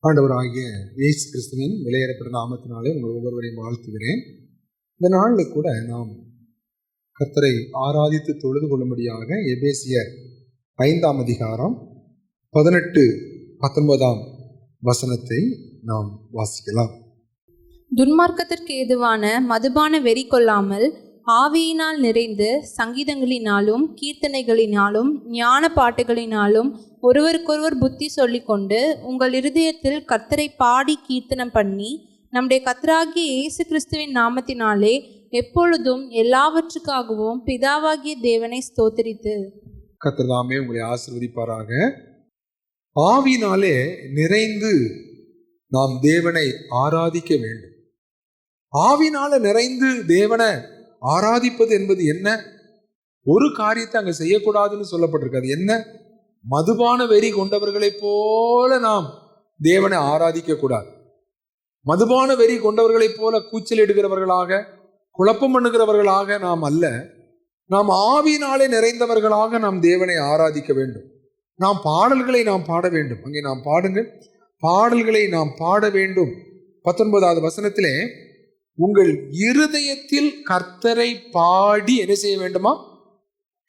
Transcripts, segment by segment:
ஆண்டவராகிய இயேசு கிறிஸ்துவின் விலையேறப்பட்ட நாமத்தினாலே உங்கள் ஒவ்வொருவரையும் வாழ்த்துகிறேன். இந்த நாளில் கூட நாம் கர்த்தரை ஆராதித்து தொழுது கொள்ளும்படியாக எபேசியர் 5ஆம் அதிகாரம் 18-19 வசனத்தை நாம் வாசிக்கலாம். துன்மார்க்கத்திற்கு ஏதுவான மதுபான வெறி கொள்ளாமல் ஆவியினால் நிறைந்து சங்கீதங்களினாலும் கீர்த்தனைகளினாலும் ஞான பாட்டுகளினாலும் ஒருவருக்கொருவர் புத்தி சொல்லிக்கொண்டு உங்கள் இருதயத்தில் கர்த்தரை பாடி கீர்த்தனம் பண்ணி நம்முடைய கர்த்தராகிய இயேசு கிறிஸ்துவின் நாமத்தினாலே எப்பொழுதும் எல்லாவற்றுக்காகவும் பிதாவாகிய தேவனை ஸ்தோத்திரித்து. கர்த்தர் தாமே உங்களை ஆசீர்வதிப்பாராக. ஆவியினாலே நிறைந்து நாம் தேவனை ஆராதிக்க வேண்டும். ஆவியினால நிறைந்து தேவனை ஆராதிப்பது என்பது என்ன? ஒரு காரியத்தை அங்க செய்யக்கூடாதுன்னு சொல்லப்பட்டிருக்காது. என்ன? மதுபான வெறி கொண்டவர்களைப் போல நாம் தேவனை ஆராதிக்க கூடாது. மதுபான வெறி கொண்டவர்களைப் போல கூச்சல் இடுகிறவர்களாக, குழப்பம் பண்ணுகிறவர்களாக நாம் அல்ல. நாம் ஆவியினாலே நிறைந்தவர்களாக நாம் தேவனை ஆராதிக்க வேண்டும். நாம் பாடல்களை நாம் பாட வேண்டும். அங்கே நாம் பாடுங்கள், பாடல்களை நாம் பாட வேண்டும். 19வது வசனத்திலே உங்கள் இருதயத்தில் கர்த்தரை பாடி என்ன செய்ய வேண்டுமா?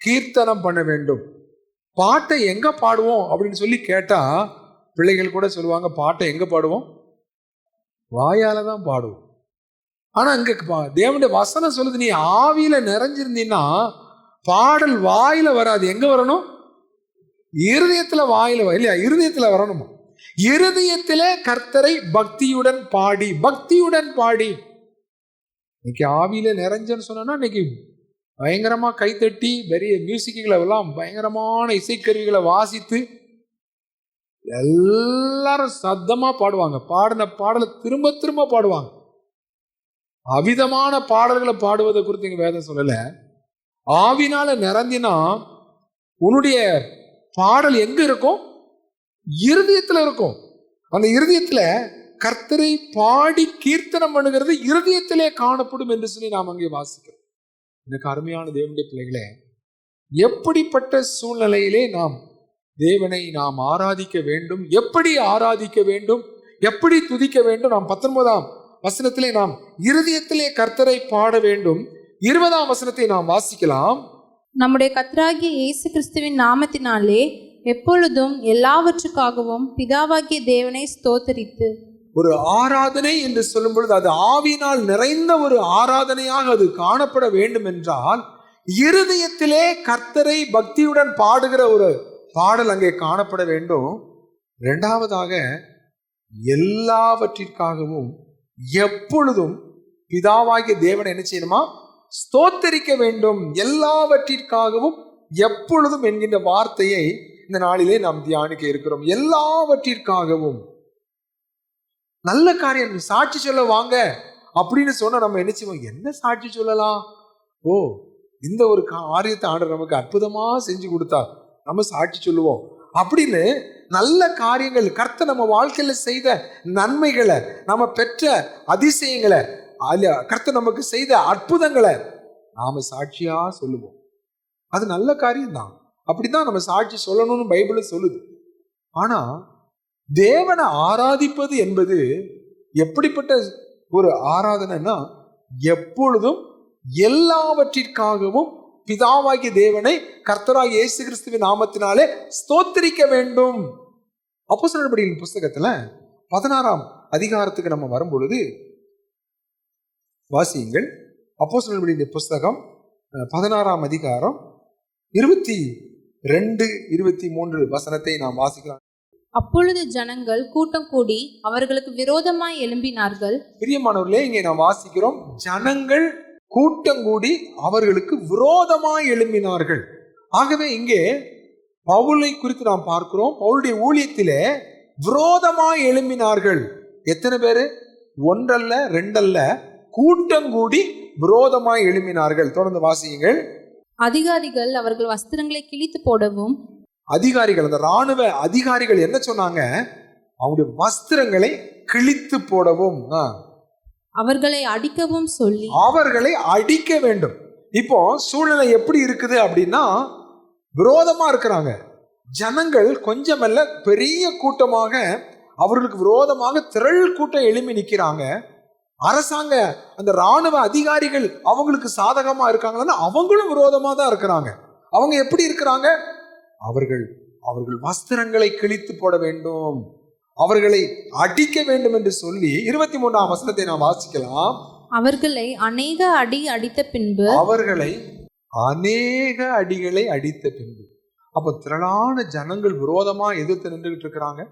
கீர்த்தனம் பண்ண வேண்டும். பாட்டை எங்க பாடுவோம் அப்படின்னு சொல்லி கேட்டா பிள்ளைகள் கூட சொல்லுவாங்க, பாட்டை எங்க பாடுவோம்? வாயால தான் பாடுவோம். ஆனா அங்க தேவனுடைய வசனம் சொல்லுது, நீ ஆவியில நிறைஞ்சிருந்தீன்னா பாடல் வாயில வராது. எங்க வரணும்? இருதயத்துல. வாயில இல்லையா? இருதயத்துல வரணுமா? இருதயத்தில கர்த்தரை பக்தியுடன் பாடி, பக்தியுடன் பாடி. இன்னைக்கு ஆவியில நிறைஞ்சன்னு சொன்னா இன்னைக்கு பயங்கரமா கைத்தட்டி பெரிய மியூசிக்குகளை எல்லாம் பயங்கரமான இசைக்கருவிகளை வாசித்து எல்லாரும் சத்தமா பாடுவாங்க. பாடின பாடலை திரும்ப திரும்ப பாடுவாங்க. அவிதமான பாடல்களை பாடுவதை குறித்து இங்க வேதம் சொல்லல. ஆவினால நிறைந்தினா உன்னுடைய பாடல் எங்க இருக்கும்? இருதயத்துல இருக்கும். அந்த இருதயத்துல கர்த்தரை பாடி கீர்த்தனம் பண்ணுகிறது இருதயத்திலே காணப்படும் என்று சொல்லி நாம் அங்கே வாசிக்கிறோம். எனக்கு அருமையான தேவனுடைய பிள்ளைகளே, எப்படிப்பட்ட சூழ்நிலையிலே நாம் தேவனை நாம் ஆராதிக்க வேண்டும், எப்படி ஆராதிக்க வேண்டும், எப்படி துதிக்க வேண்டும்? நாம் 19ஆம் வசனத்திலே நாம் இருதயத்திலே கர்த்தரை பாட வேண்டும். 20ஆம் வசனத்தை நாம் வாசிக்கலாம். நம்முடைய கர்த்தராகிய இயேசு கிறிஸ்துவின் நாமத்தினாலே எப்பொழுதும் எல்லாவற்றுக்காகவும் பிதாவாகிய தேவனை ஸ்தோத்திரித்து. ஒரு ஆராதனை என்று சொல்லும் பொழுது அது ஆவியினால் நிறைந்த ஒரு ஆராதனையாக அது காணப்பட வேண்டும் என்றால் இருதயத்திலே கர்த்தரை பக்தியுடன் பாடுகிற ஒரு பாடல் அங்கே காணப்பட வேண்டும். இரண்டாவதாக எல்லாவற்றிற்காகவும் எப்பொழுதும் பிதாவாகிய தேவனை என்ன செய்யணுமா? ஸ்தோத்தரிக்க வேண்டும். எல்லாவற்றிற்காகவும் எப்பொழுதும் என்கின்ற வார்த்தையை இந்த நாளிலே நாம் தியானிக்க இருக்கிறோம். எல்லாவற்றிற்காகவும். நல்ல காரியம், சாட்சி சொல்ல வாங்க அப்படின்னு சொன்னா நம்ம என்ன செய்வோம்? என்ன சாட்சி சொல்லலாம்? ஓ, இந்த ஒரு காரியத்தை ஆண்டவர் நமக்கு அற்புதமா செஞ்சு கொடுத்தா நம்ம சாட்சி சொல்லுவோம் அப்படின்னு நல்ல காரியங்கள், கர்த்தர் நம்ம வாழ்க்கையில செய்த நன்மைகளை, நம்ம பெற்ற அதிசயங்களை, கர்த்தர் நமக்கு செய்த அற்புதங்களை நாம சாட்சியா சொல்லுவோம். அது நல்ல காரியம்தான். அப்படிதான் நம்ம சாட்சி சொல்லணும்னு பைபிள் சொல்லுது. ஆனா தேவனை ஆராதிப்பது என்பது எப்படிப்பட்ட ஒரு ஆராதனைன்னா எப்பொழுதும் எல்லாவற்றிற்காகவும் பிதாவாகிய தேவனை கர்த்தராகிய இயேசு கிறிஸ்துவின் நாமத்தினாலே ஸ்தோத்திரிக்க வேண்டும். அப்போஸ்தலர் நடபடிகளின் புஸ்தகத்துல 16ஆம் அதிகாரத்துக்கு நம்ம வரும்பொழுது வாசியுங்கள். அப்போஸ்தலர் நடபடிகளின் புஸ்தகம் 16ஆம் அதிகாரம் 22-23 வசனத்தை நாம் வாசிக்கலாம். அப்பொழுது ஜனங்கள் கூட்டம் கூடி அவர்களுக்கு விரோதமாய் எழும்பினார்கள். பிரியமானவர்களே, இங்கே நாம் வாசிக்கிறோம், ஜனங்கள் கூட்டம் கூடி அவர்களுக்கு விரோதமாய் எழும்பினார்கள். ஆகவே இங்கே பவுலை குறித்து நாம் பார்க்கிறோம். பவுலுடைய ஊழியத்திலே விரோதமாய் எழும்பினார்கள். எத்தனை பேரு? ஒன்றல்ல, ரெண்டல்ல, கூட்டம் கூடி விரோதமாய் எழும்பினார்கள். தொடர்ந்து வாசியுங்கள். அதிகாரிகள் அவர்கள் வஸ்திரங்களை கிழித்து போடவும். அதிகாரிகள், அந்த இராணுவ அதிகாரிகள் என்ன சொன்னாங்க? அவங்களுடைய வஸ்திரங்களை கிழித்து போடவும், அவர்களை அடிக்கவும் சொல்லி அவர்களை அடிக்க வேண்டும். இப்போ சூழ்நிலை எப்படி இருக்குது அப்படின்னா விரோதமா இருக்கிறாங்க. ஜனங்கள் கொஞ்சமல்ல, பெரிய கூட்டமாக அவர்களுக்கு விரோதமாக திரள் கூட்டம் எழும்பி நிக்கிறாங்க. அரசாங்க அந்த ராணுவ அதிகாரிகள் அவங்களுக்கு சாதகமா இருக்காங்கன்னா அவங்களும் விரோதமா தான் இருக்கிறாங்க. அவங்க எப்படி இருக்கிறாங்க? அவர்கள் வஸ்திரங்களை கிழித்து போட வேண்டும், அவர்களை அடிக்க வேண்டும் என்று சொல்லி 23ஆம் வசனத்தை நாம் வாசிக்கலாம். அவர்களை அநேக அடி அடித்த பின்பு, அவர்களை அநேக அடிகளை அடித்த பின்பு. அப்ப திரளான ஜனங்கள் விரோதமா எதிர்த்து நின்றுகிட்டு இருக்கிறாங்க.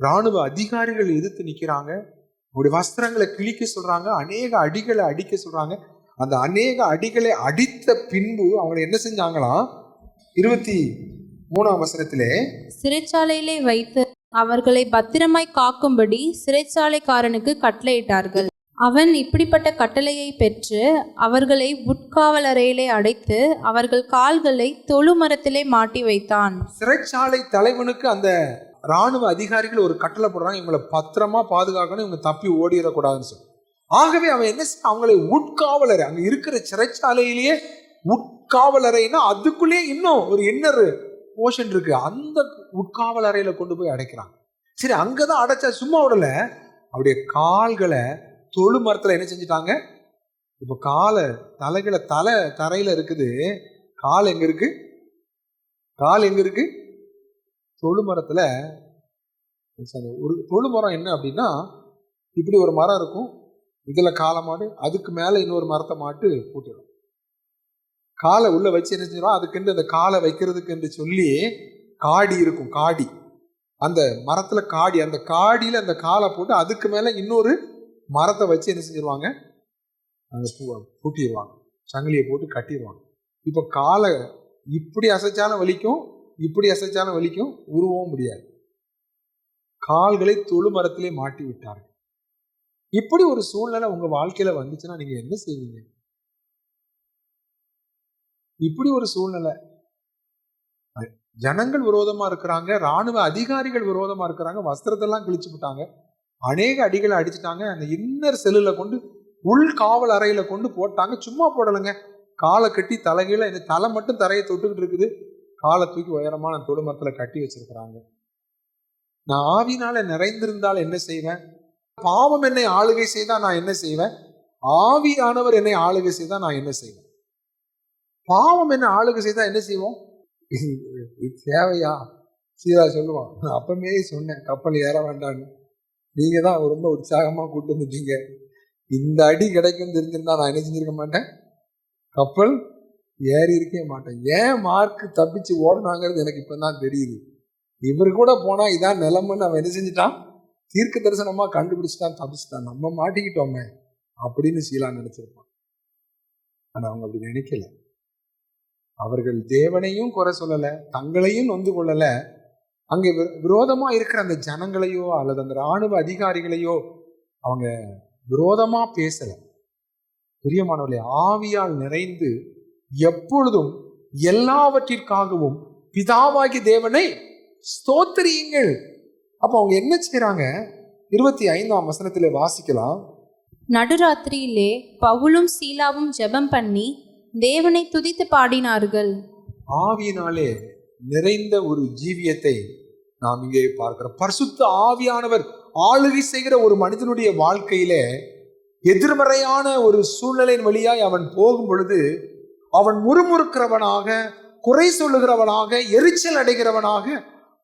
ராணுவ அதிகாரிகள் எதிர்த்து நிக்கிறாங்க. உங்களுடைய வஸ்திரங்களை கிழிக்க சொல்றாங்க, அநேக அடிகளை அடிக்க சொல்றாங்க. அந்த அநேக அடிகளை அடித்த பின்பு அவங்களை என்ன செஞ்சாங்களாம்? 23ஆம் வசனத்திலே, சிறைச்சாலையிலே வைத்து அவர்களை பத்திரமாய் காக்கும்படி சிறைச்சாலைக்காரனுக்கு கட்டளையிட்டார்கள். அவன் இப்படிப்பட்ட கட்டளையை பெற்று அவர்களை உட்காவலறையிலே அடைத்து அவர்கள் கால்களை தொழுமரத்திலே மாட்டி வைத்தான். சிறைச்சாலை தலைவனுக்கு அந்த ராணுவ அதிகாரிகள் ஒரு கட்டளை போடுறாங்க, இவங்களை பத்திரமா பாதுகாக்கணும், இவங்க தப்பி ஓடிடக்கூடாதுன்னு சொல்லி. ஆகவே அவன் என்ன செய்ய, அவங்களை உட்காவலரை, அங்க இருக்கிற சிறைச்சாலையிலேயே உட்காவலறைன்னா அதுக்குள்ளேயே இன்னும் ஒரு இன்னர் போர்ஷன் இருக்கு, அந்த உட்காவல் அறையில கொண்டு போய் அடைக்கிறாங்க. சரி, அங்கதான் அடைச்சா சும்மா விடல, அவருடைய கால்களை தொழு மரத்துல என்ன செஞ்சுட்டாங்க? இப்ப தலைகளை தரையில இருக்குது, கால் எங்க இருக்கு? கால் எங்க இருக்கு? தொழு மரத்துல. ஒரு தொழு மரம் என்ன அப்படின்னா, இப்படி ஒரு மரம் இருக்கும், இதுல காலை மாடு, அதுக்கு மேல இன்னொரு மரத்தை மாட்டு போட்டுடும். காலை உள்ள வச்சு என்ன செஞ்சிடும், அதுக்கு அந்த காலை வைக்கிறதுக்கு என்று சொல்லி காடி இருக்கும், காடி, அந்த மரத்துல காடி, அந்த காடியில அந்த காலை போட்டு அதுக்கு மேல இன்னொரு மரத்தை வச்சு என்ன செஞ்சிருவாங்க, அந்த பூட்டிடுவாங்க, சங்கிலியை போட்டு கட்டிடுவாங்க. இப்ப காலை இப்படி அசைச்சாலும் வலிக்கும், இப்படி அசைச்சாலும் வலிக்கும், உருவவும் முடியாது. கால்களை தொழு மரத்திலே மாட்டி விட்டார்கள். இப்படி ஒரு சூழ்நிலை உங்க வாழ்க்கையில வந்துச்சுன்னா நீங்க என்ன செய்வீங்க? இப்படி ஒரு சூழ்நிலை, ஜனங்கள் விரோதமா இருக்கிறாங்க, ராணுவ அதிகாரிகள் விரோதமா இருக்கிறாங்க, வஸ்திரத்தெல்லாம் கிழிச்சு விட்டாங்க, அநேக அடிகளை அடிச்சுட்டாங்க, அந்த இன்னர் செல்லுல கொண்டு உள் காவல் அறையில கொண்டு போட்டாங்க. சும்மா போடலைங்க, காலை கட்டி தலைகீழ, தலை மட்டும் தரையை தொட்டுக்கிட்டு இருக்குது, காலை தூக்கி உயரமான தொழுமரத்துல கட்டி வச்சிருக்கிறாங்க. நான் ஆவினால நிறைந்திருந்தால் என்ன செய்வேன்? பாவம் என்னை ஆளுகை செய்தா நான் என்ன செய்வேன்? ஆவியானவர் என்னை ஆளுகை செய்தா நான் என்ன செய்வேன்? பாவம் என்ன ஆளுகை செய்தா என்ன செய்வோம்? இது தேவையா? சீரா சொல்லுவான், நான் அப்பமே சொன்னேன் கப்பல் ஏற வேண்டான்னு, நீங்க தான் ரொம்ப உற்சாகமா கூட்டு வந்துட்டீங்க. இந்த அடி கிடைக்கும் தெரிஞ்சிருந்தா நான் என்ன செஞ்சிருக்க மாட்டேன், கப்பல் ஏறி இருக்கே மாட்டேன். ஏன் மார்க் தப்பிச்சு ஓடனாங்கிறது எனக்கு இப்பதான் தெரியுது. இவரு கூட போனா இதான் நிலைமைன்னு அவன் என்ன செஞ்சுட்டான், தீர்க்க தரிசனமா கண்டுபிடிச்சிட்டான், தப்பிச்சுட்டான். நம்ம மாட்டிக்கிட்டோமே அப்படின்னு சீலா நினைச்சிருப்பான். ஆனா அவங்க அப்படி நினைக்கல. அவர்கள் தேவனையும் குறை சொல்லல, தங்களையும் நொந்து கொள்ளல, அங்கே விரோதமா இருக்கிற அந்த ஜனங்களையோ அல்லது அந்த ராணுவ அதிகாரிகளையோ அவங்க விரோதமா பேசல. பிரியமானவர்களே, ஆவியால் நிறைந்து எப்பொழுதும் எல்லாவற்றிற்காகவும் பிதாவாகிய தேவனை ஸ்தோத்திரியுங்கள். அப்ப அவங்க என்ன செய்யறாங்க? 25ஆம் வசனத்திலே வாசிக்கலாம். நடுராத்திரியிலே பவுலும் சீலாவும் ஜெபம் பண்ணி தேவனை துதித்து பாடினார்கள். ஆவியினாலே நிறைந்த ஒரு ஜீவியத்தை நாம் இங்கே பார்க்கிறோம். பரிசுத்த ஆவியானவர் ஆளுகை செய்கிற ஒரு மனிதனுடைய வாழ்க்கையில எதிர்மறையான ஒரு சூழ்நிலையின் வழியாய் அவன் போகும் பொழுது அவன் முறுமுறுக்கிறவனாக, குறை சொல்லுகிறவனாக, எரிச்சல் அடைகிறவனாக,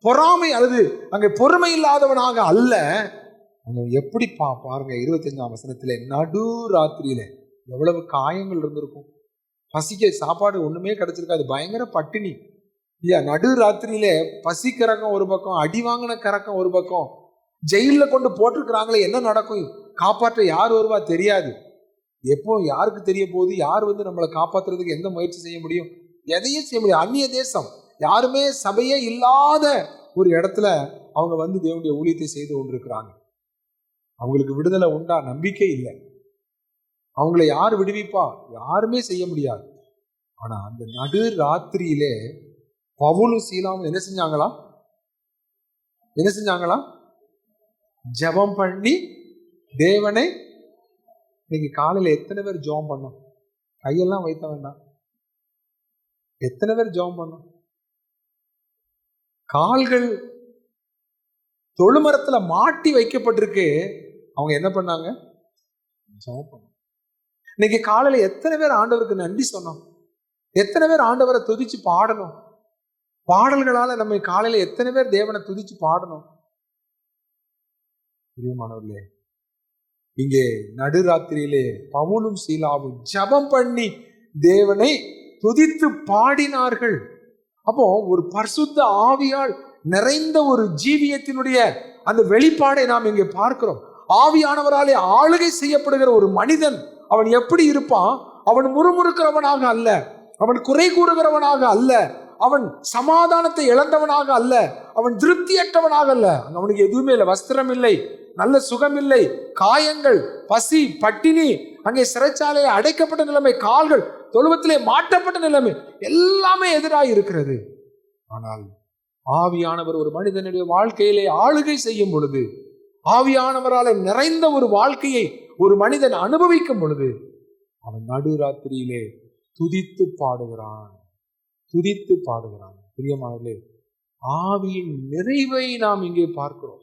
பொறாமை அல்லது அங்கே பொறுமை இல்லாதவனாக அல்ல. அங்க எப்படி பாருங்க, 25ஆம் வசனத்திலே, நடு ராத்திரியில எவ்வளவு காயங்கள் இருந்திருக்கும். பசிக்க சாப்பாடு ஒண்ணுமே கிடைச்சிருக்காது, பயங்கர பட்டினி. நடு ராத்திரியில பசி கறக்கம் ஒரு பக்கம், அடி வாங்கின கறக்கம் ஒரு பக்கம், ஜெயில கொண்டு போட்டிருக்கிறாங்களே, என்ன நடக்கும், காப்பாற்ற யார் வருவா தெரியாது. எப்போ யாருக்கு தெரிய போகுது, யார் நம்மளை காப்பாற்றுறதுக்கு எந்த முயற்சி செய்ய முடியும்? எதையும் செய்ய முடியும். அந்நிய தேசம், யாருமே சபையே இல்லாத ஒரு இடத்துல அவங்க தேவனுடைய ஊழியத்தை செய்து கொண்டிருக்கிறாங்க. அவங்களுக்கு விடுதலை உண்டா? நம்பிக்கை இல்லை. அவங்களை யார் விடுவிப்பா? யாருமே செய்ய முடியாது. ஆனா அந்த நடு ராத்திரியிலே பவுலும் சீலாவும் என்ன செஞ்சாங்களாம்? ஜெபம் பண்ணி தேவனை. இன்னைக்கு காலையில எத்தனை பேர் ஜெபம் பண்ணோம்? கையெல்லாம் வைத்த வேண்டாம். எத்தனை பேர் ஜெபம் பண்ணோம்? கால்கள் தொழுமரத்துல மாட்டி வைக்கப்பட்டிருக்கு. அவங்க என்ன பண்ணாங்க? ஜெபம் பண்ணாங்க. இன்னைக்கு காலையில எத்தனை பேர் ஆண்டவருக்கு நன்றி சொன்னோம்? எத்தனை பேர் ஆண்டவரை துதிச்சு பாடணும்? பாடல்களால நம்ம காலையில எத்தனை பேர் தேவனை துதிச்சு பாடணும்? பிரியமானவர்களே, இங்கே நடுராத்திரியிலே பவுலும் சீலாவும் ஜெபம் பண்ணி தேவனை துதித்து பாடினார்கள். அப்போ ஒரு பரிசுத்த ஆவியால் நிறைந்த ஒரு ஜீவியத்தினுடைய அந்த வெளிப்பாடை நாம் இங்கே பார்க்கிறோம். ஆவியானவராலே ஆளுகை செய்யப்படுகிற ஒரு மனிதன் அவன் எப்படி இருப்பான்? அவன் முறுமுறுக்கிறவனாக அல்ல, அவன் குறை கூறுகிறவனாக அல்ல, அவன் சமாதானத்தை இழந்தவனாக அல்ல, அவன் திருப்தியற்றவனாக அல்ல. அவனுக்கு எதுவுமே இல்லை, வஸ்திரம் இல்லை, நல்ல சுகம் இல்லை, காயங்கள், பசி, பட்டினி, அங்கே சிறைச்சாலையை அடைக்கப்பட்ட நிலைமை, கால்கள் தொழுவத்திலே மாட்டப்பட்ட நிலைமை, எல்லாமே எதிராக இருக்கிறது. ஆனால் ஆவியானவர் ஒரு மனிதனுடைய வாழ்க்கையிலே ஆளுகை செய்யும் பொழுது, ஆவியானவரால் நிறைந்த ஒரு வாழ்க்கையை ஒரு மனிதன் அனுபவிக்கும் பொழுது, அவன் நடுராத்திரியிலே துதித்து பாடுகிறான், துதித்து பாடுகிறான். பிரியமானவர்களே, ஆவியின் நிறைவை நாம் இங்கே பார்க்கிறோம்.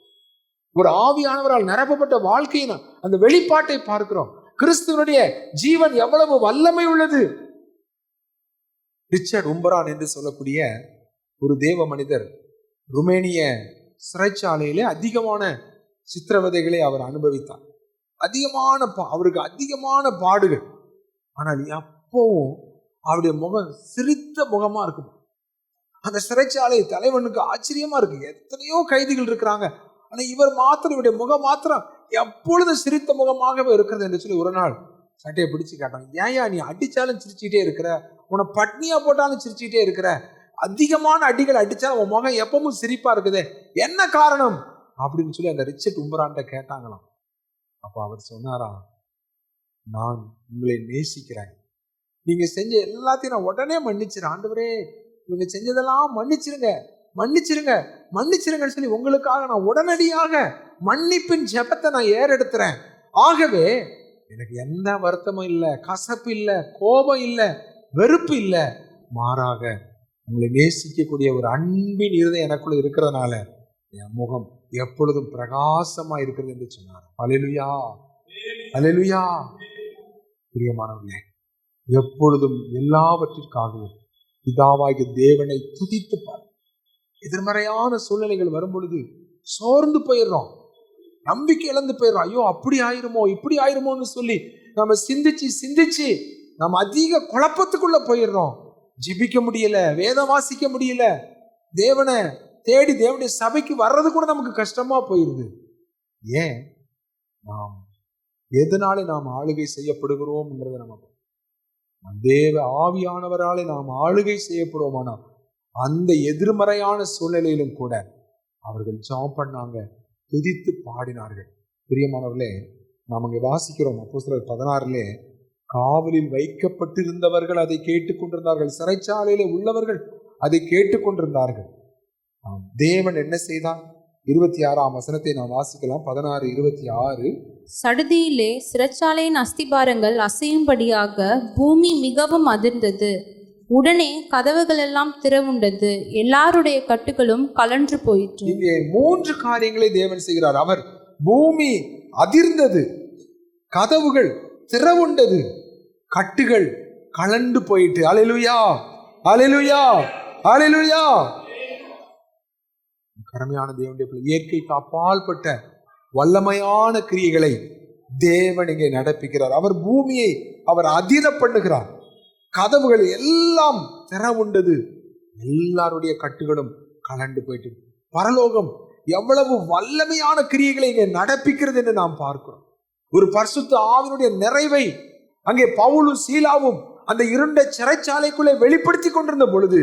ஒரு ஆவியானவரால் நிரப்பப்பட்ட வாழ்க்கையை அந்த வெளிப்பாட்டை பார்க்கிறோம். கிறிஸ்துவனுடைய ஜீவன் எவ்வளவு வல்லமை உள்ளது. ரிச்சர்ட் உம்பரான் என்று சொல்லக்கூடிய ஒரு தேவ மனிதர் ருமேனிய சிறைச்சாலையிலே அதிகமான சித்திரவதைகளை அவர் அனுபவித்தார். அவருக்கு அதிகமான பாடுகள். ஆனால் எப்பவும் அவருடைய முகம் சிரித்த முகமா இருக்கும். அந்த சிறைச்சாலை தலைவனுக்கு ஆச்சரியமா இருக்கு. எத்தனையோ கைதிகள் இருக்கிறாங்க, ஆனா இவர் மாத்திரம், இவருடைய முகம் மாத்திரம் எப்பொழுது சிரித்த முகமாகவே இருக்கிறது என்று சொல்லி ஒரு நாள் சட்டையை பிடிச்சு கேட்டாங்க. ஏயா நீ அடிச்சாலும் சிரிச்சுட்டே இருக்கிற, உன்னை பட்னியா போட்டாலும் சிரிச்சுட்டே இருக்கிற, அதிகமான அடிகள் அடிச்சாலும் உன் முகம் எப்பவும் சிரிப்பா இருக்குது, என்ன காரணம் அப்படின்னு சொல்லி அந்த ரிச்சர்ட் உம்பரான்ட்ட கேட்டாங்களாம். அப்ப அவர் சொன்னாரா, நான் உங்களை நேசிக்கிறேன், நீங்க செஞ்ச எல்லாத்தையும் நான் உடனே மன்னிச்சிருக்கேன், ஆண்டவரே நீங்க செஞ்சதெல்லாம் மன்னிச்சிருங்க, மன்னிச்சிருங்க, மன்னிச்சிருங்கன்னு சொல்லி உங்களுக்காக நான் உடனடியாக மன்னிப்பின் ஜெபத்தை நான் ஏறெடுத்துறேன். ஆகவே எனக்கு எந்த வருத்தமும் இல்லை, கசப்பு இல்லை, கோபம் இல்லை, வெறுப்பு இல்லை, மாறாக உங்களை நேசிக்கக்கூடிய ஒரு அன்பின் இருதயம் எனக்குள்ள இருக்கிறதுனால என் முகம் எப்பொழுதும் பிரகாசமா இருக்கிறது என்று சொன்னார். அல்லேலூயா, அல்லேலூயா. பிரியமானவர்களே, எப்பொழுதும் எல்லாவற்றிற்காகவும் பிதாவாகிய தேவனை துதித்து பார். எதிர்மறையான சூழ்நிலைகள் வரும் பொழுது சோர்ந்து போயிடுறோம், நம்பிக்கை இழந்து போயிடுறோம். ஐயோ அப்படி ஆயிருமோ இப்படி ஆயிருமோன்னு சொல்லி நம்ம சிந்திச்சு நம்ம அதிக குழப்பத்துக்குள்ள போயிடுறோம். ஜெபிக்க முடியல, வேதம் வாசிக்க முடியல, தேவனை தேடி தேவனுடைய சபைக்கு வர்றது கூட நமக்கு கஷ்டமா போயிருது. ஏன்? நாம் எதனாலே நாம் ஆளுகை செய்யப்படுகிறோம் நம்ம தேவ ஆவியானவராலே நாம் ஆளுகை செய்யப்படுவோமானா அந்த எதிர்மறையான சூழ்நிலையிலும் கூட அவர்கள் ஜெபம் பண்ணாங்க, துதித்து பாடினார்கள். பிரியமானவர்களே, நாம் அங்கே வாசிக்கிறோம் அப்போஸ்தலர் 16 காவலில் வைக்கப்பட்டிருந்தவர்கள் அதை கேட்டுக்கொண்டிருந்தார்கள், சிறைச்சாலையில உள்ளவர்கள் அதை கேட்டுக்கொண்டிருந்தார்கள். தேவன் என்ன செய்தான்? 26ஆம் வசனத்தை நாம் வாசிக்கலாம். 16:26. சடுதியிலே சிறைச்சாலையின் அஸ்திபாரங்கள் அசையும்படியாக பூமி மிகவும் அதிர்ந்தது. உடனே கதவுகள் எல்லாம் திறவுண்டது, எல்லாருடைய கட்டுகளும் கலன்று போயிற்று. இங்கே 3 காரியங்களை தேவன் செய்கிறார். அவர் பூமி அதிர்ந்தது, கதவுகள் திறவுண்டது, கட்டுகள் கலண்டு போயிட்டு. அல்லேலூயா, அல்லேலூயா, அல்லேலூயா. கருமையான தேவனுடைய இயற்கைக்கு அப்பாற்பட்ட வல்லமையான கிரியைகளை தேவன் இங்கே நடப்பிக்கிறார். அவர் பூமியை அவர் அதிர பண்ணுகிறார். கதவுகள் எல்லாம் திறவுண்டது, எல்லாருடைய கட்டுகளும் கலண்டு போயிட்டு. பரலோகம் எவ்வளவு வல்லமையான கிரியைகளை இங்கே நடப்பிக்கிறது என்று நாம் பார்க்கிறோம். ஒரு பரிசுத்த ஆவியினுடைய நிறைவை அங்கே பவுலும் சீலாவும் அந்த இருண்ட சிறைச்சாலைக்குள்ளே வெளிப்படுத்தி கொண்டிருந்த பொழுது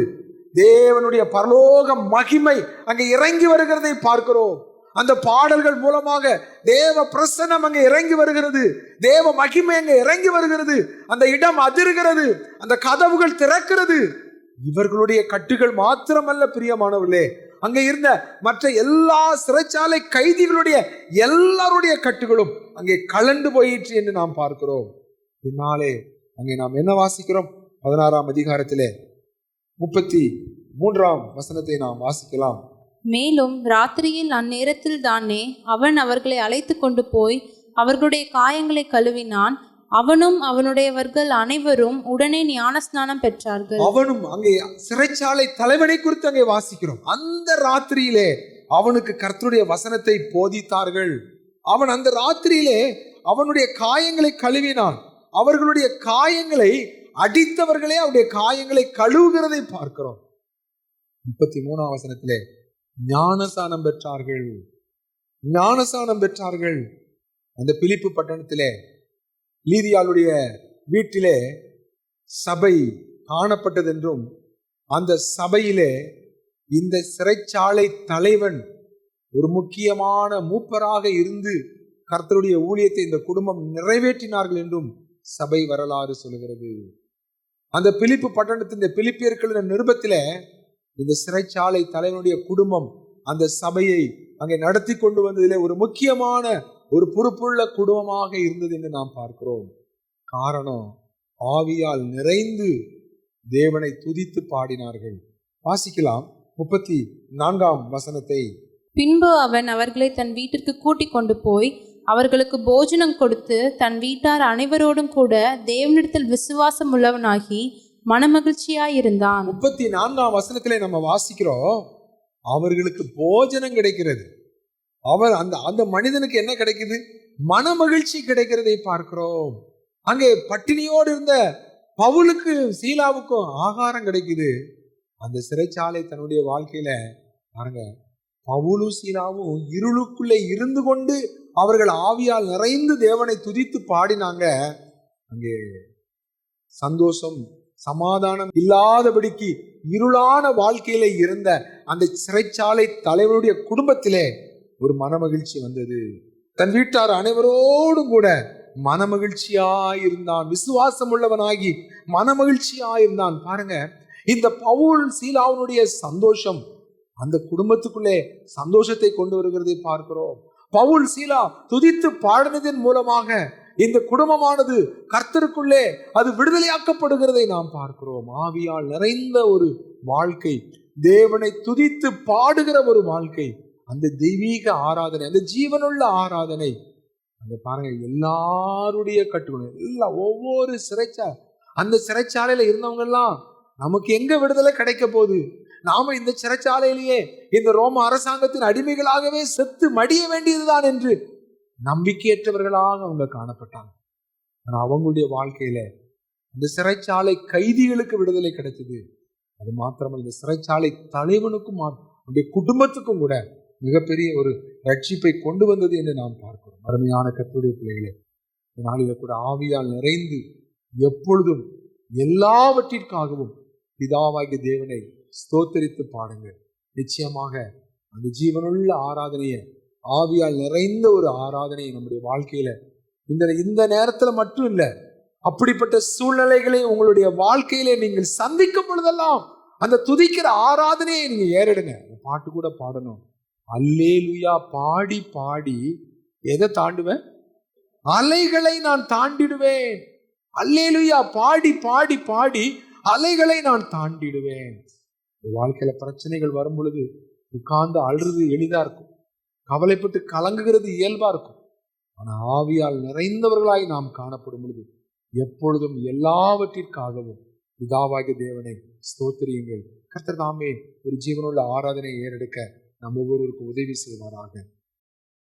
தேவனுடைய பரலோக மகிமை அங்கே இறங்கி வருகிறதை பார்க்கிறோம். அந்த பாடல்கள் மூலமாக தேவ பிரசன்னம் அங்கே இறங்கி வருகிறது, தேவ மகிமை அங்கே இறங்கி வருகிறது, அந்த இடம் அதிர்கிறது, அந்த கதவுகள் திறக்கிறது. இவர்களுடைய கட்டுகள் மாத்திரமல்ல பிரியமானவர்களே, அங்கே இருந்த மற்ற எல்லா சிறைச்சாலை கைதிகளுடைய எல்லாருடைய கட்டுகளும் அங்கே கலண்டு போயிற்று என்று நாம் பார்க்கிறோம். பின்னாலே அங்கே நாம் என்ன வாசிக்கிறோம்? 16ஆம் அதிகாரத்திலே 33ஆம் வசனத்தை நாம் வாசிக்கலாம். மேலும் ராத்திரியில் அந்நேரத்தில் தானே அவன் அவர்களை அழைத்து கொண்டு போய் அவர்களுடைய காயங்களை கழுவினான். அவனும் அவனுடையவர்கள் அனைவரும் உடனே ஞானஸ்நானம் பெற்றார்கள். அவனும் அங்கே சிறைச்சாலை தலைவனை குறித்து அங்கே வாசிக்கிறோம். அந்த ராத்திரியிலே அவனுக்கு கர்த்தருடைய வசனத்தை போதித்தார்கள். அவன் அந்த ராத்திரியிலே அவனுடைய காயங்களை கழுவினான். அவர்களுடைய காயங்களை அடித்தவர்களே அவருடைய காயங்களை கழுவுகிறதை பார்க்கிறோம். 33ஆம் வசனத்திலே ஞானஸ்நானம் பெற்றார்கள். ஞானஸ்நானம் பெற்றார்கள். அந்த பிலிப்பு பட்டணத்திலே லீதியாளுடைய வீட்டிலே சபை காணப்பட்டது என்றும், அந்த சபையிலே இந்த சிறைச்சாலை தலைவன் ஒரு முக்கியமான மூப்பராக இருந்து கர்த்தருடைய ஊழியத்தை இந்த குடும்பம் நிறைவேற்றினார்கள் என்றும் சபை வரலாறு சொல்கிறது. அந்த பிலிப்பு பட்டணத்தின் பிலிப்பியர்களின் நிருபத்திலே இந்த சிறைச்சாலை தலைவனுடைய குடும்பம் அந்த சபையை அங்கே நடத்தி கொண்டு வந்ததிலே ஒரு முக்கியமான ஒரு பொறுப்புள்ள குடும்பமாக இருந்தது என்று நாம் பார்க்கிறோம். காரணம், ஆவியால் நிறைந்து தேவனை துதித்து பாடினார்கள். வாசிக்கலாம் 34ஆம் வசனத்தை. பின்பு அவன் அவர்களை தன் வீட்டிற்கு கூட்டிக் கொண்டு போய் அவர்களுக்கு போஜனம் கொடுத்து தன் வீட்டார் அனைவரோடும் கூட தேவனிடத்தில் விசுவாசம் உள்ளவனாகி மனமகிழ்ச்சியாயிருந்தான். 34ஆம் வசனத்திலே நம்ம வாசிக்கிறோம், அவர்களுக்கு போஜனம் கிடைக்கிறது. அவர் அந்த மனிதனுக்கு என்ன கிடைக்குது? மனமகிழ்ச்சி கிடைக்கிறதை பார்க்கிறோம். அங்கே பட்டினியோடு இருந்த பவுலுக்கு சீலாவுக்கும் ஆகாரம் கிடைக்குது. அந்த சிறைச்சாலை தன்னுடைய வாழ்க்கையில பாருங்க, பவுலும் சீலாவும் இருளுக்குள்ளே இருந்து கொண்டு அவர்கள் ஆவியால் நிறைந்து தேவனை துதித்து பாடினாங்க. அங்கே சந்தோஷம் சமாதானம் இல்லாதபடிக்கு இருளான வாழ்க்கையில இருந்த அந்த சிறைச்சாலை தலைவருடைய குடும்பத்திலே ஒரு மனமகிழ்ச்சி வந்தது. தன் வீட்டார் அனைவரோடும் கூட மனமகிழ்ச்சியாயிருந்தான். விசுவாசம் உள்ளவனாகி மனமகிழ்ச்சியாயிருந்தான். பாருங்க, இந்த பவுல் சீலாவுடைய சந்தோஷம் அந்த குடும்பத்துக்குள்ளே சந்தோஷத்தை கொண்டு வருகிறதை பார்க்கிறோம். பவுல் சீலா துதித்து பாடினதன் மூலமாக இந்த குடும்பமானது கர்த்தருக்குள்ளே அது விடுதலையாக்கப்படுகிறதை நாம் பார்க்கிறோம். ஆவியால் நிறைந்த ஒரு வாழ்க்கை, தேவனை துதித்து பாடுகிற ஒரு வாழ்க்கை, அந்த தெய்வீக ஆராதனை, அந்த ஜீவனுள்ள ஆராதனை. அந்த பாருங்க, எல்லாருடைய கட்டுக்கணும், எல்லா ஒவ்வொரு அந்த சிறைச்சாலையில இருந்தவங்க எல்லாம் நமக்கு எங்க விடுதலை கிடைக்க போகுது? நாம இந்த சிறைச்சாலையிலேயே இந்த ரோம அரசாங்கத்தின் அடிமைகளாகவே செத்து மடிய வேண்டியதுதான் என்று நம்பிக்கையற்றவர்களாக அவங்க காணப்பட்டாங்க. ஆனா அவங்களுடைய வாழ்க்கையில இந்த சிறைச்சாலை கைதிகளுக்கு விடுதலை கிடைச்சது. அது மாத்திரமல்ல, இந்த சிறைச்சாலை தலைவனுக்கும் அவருடைய குடும்பத்துக்கும் கூட மிகப்பெரிய ஒரு ரட்சிப்பை கொண்டு வந்தது என்று நாம் பார்க்கிறோம். அருமையான கர்த்தருடைய பிள்ளைகளே, இந்த நாளில கூட ஆவியால் நிறைந்து எப்பொழுதும் எல்லாவற்றிற்காகவும் பிதாவாகிய தேவனை ஸ்தோத்தரித்து பாடுங்கள். நிச்சயமாக அந்த ஜீவனுள்ள ஆராதனையை, ஆவியால் நிறைந்த ஒரு ஆராதனையை நம்முடைய வாழ்க்கையில இந்த நேரத்துல மட்டும் இல்லை, அப்படிப்பட்ட சூழ்நிலைகளை உங்களுடைய வாழ்க்கையிலே நீங்கள் சந்திக்கும் பொழுதெல்லாம் அந்த துதிக்கிற ஆராதனையை நீங்க ஏறிடுங்க. பாட்டு கூட பாடணும். அல்லேலூயா பாடி பாடி எதை தாண்டுவேன்? அலைகளை நான் தாண்டிடுவேன். அல்லேலூயா பாடி பாடி பாடி அலைகளை நான் தாண்டிடுவேன். வாழ்க்கையில பிரச்சனைகள் வரும் பொழுது உட்கார்ந்து அழுறது எளிதா இருக்கும், கவலைப்பட்டு கலங்குகிறது இயல்பா இருக்கும். ஆனா ஆவியால் நிறைந்தவர்களாய் நாம் காணப்படும் பொழுது எப்பொழுதும் எல்லாவற்றிற்காகவும் பிதாவாகிய தேவனை ஸ்தோத்திரியுங்கள். கர்த்தர் தாமே ஒரு ஜீவனுள்ள ஆராதனை ஏறெடுக்க நம்ம ஒவ்வொருவருக்கும் உதவி செய்வாராக.